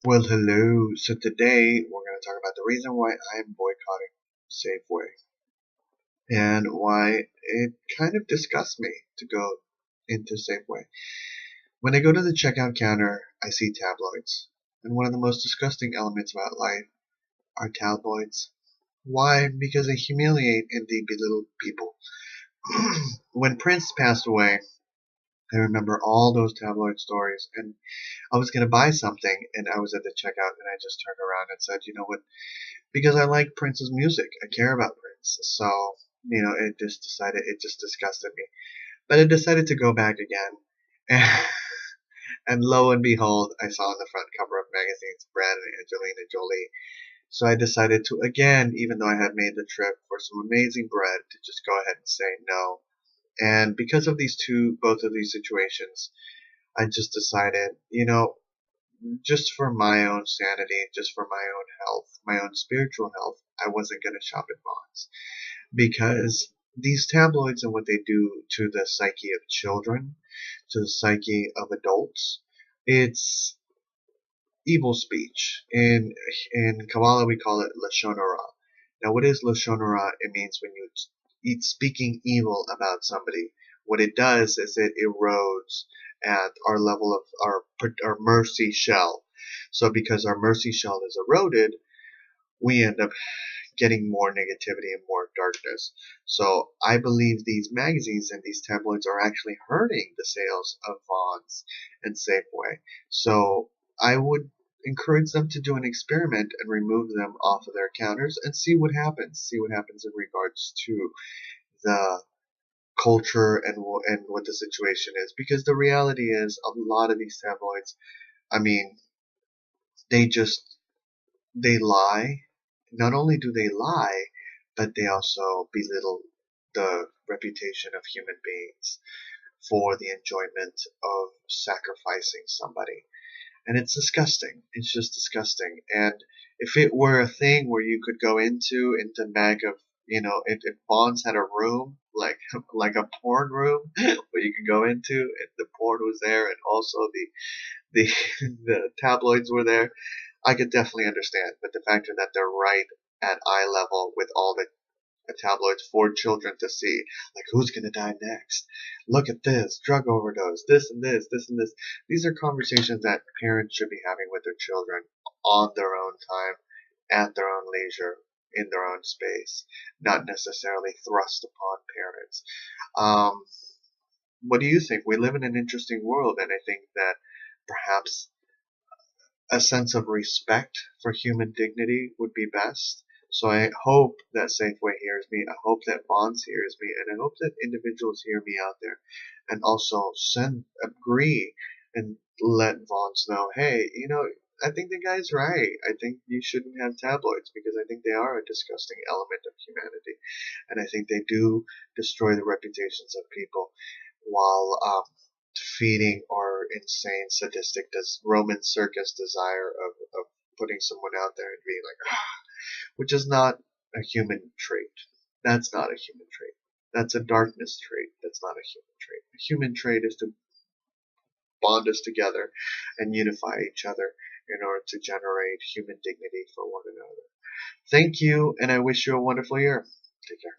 Well, hello. So today we're going to talk about the reason why I'm boycotting Safeway and why it kind of disgusts me to go into Safeway. When I go to the checkout counter, I see tabloids. And one of the most disgusting elements about life are tabloids. Why? Because they humiliate and they belittle people. When Prince passed away, I remember all those tabloid stories, and I was going to buy something, and I was at the checkout, and I just turned around and said, you know what? Because I like Prince's music. I care about Prince. So, it just disgusted me. But I decided to go back again. And, and lo and behold, I saw on the front cover of magazines Brad and Angelina Jolie. So I decided to again, even though I had made the trip for some amazing bread, to just go ahead and say no. And because of both of these situations, I just decided, just for my own sanity, just for my own health, my own spiritual health, I wasn't going to shop at Bonds. Because these tabloids and what they do to the psyche of children, to the psyche of adults, it's evil speech. In Kabbalah, we call it lashon hara. Now, what is lashon hara? It means when you eat speaking evil about somebody. What it does is it erodes at our level of our mercy shell. So, because our mercy shell is eroded, we end up getting more negativity and more darkness. So I believe these magazines and these tabloids are actually hurting the sales of Vons and Safeway. So I would encourage them to do an experiment and remove them off of their counters and see what happens. See what happens in regards to the culture and what the situation is. Because the reality is, a lot of these tabloids, I mean, they just they lie. Not only do they lie, but they also belittle the reputation of human beings for the enjoyment of sacrificing somebody. And it's disgusting. It's just disgusting. And if it were a thing where you could go into mag of, if Bonds had a room, like like a porn room where you could go into and the porn was there and also the the tabloids were there, I could definitely understand. But the fact that they're right at eye level with all the tabloids for children to see, like who's going to die next? Look at this drug overdose, this and this, this and this. These are conversations that parents should be having with their children on their own time, at their own leisure, in their own space, not necessarily thrust upon parents. Um, what do you think? We live in an interesting world, and I think that perhaps a sense of respect for human dignity would be best. So I hope that Safeway hears me. I hope that Bonds hears me, and I hope that individuals hear me out there, and also agree, and let Bonds know, hey, I think the guy's right. I think you shouldn't have tabloids because I think they are a disgusting element of humanity, and I think they do destroy the reputations of people while feeding our insane, sadistic, Roman circus desire of putting someone out there and being like, ah, which is not a human trait. That's not a human trait. That's a darkness trait. That's not a human trait. A human trait is to bond us together and unify each other in order to generate human dignity for one another. Thank you, and I wish you a wonderful year. Take care.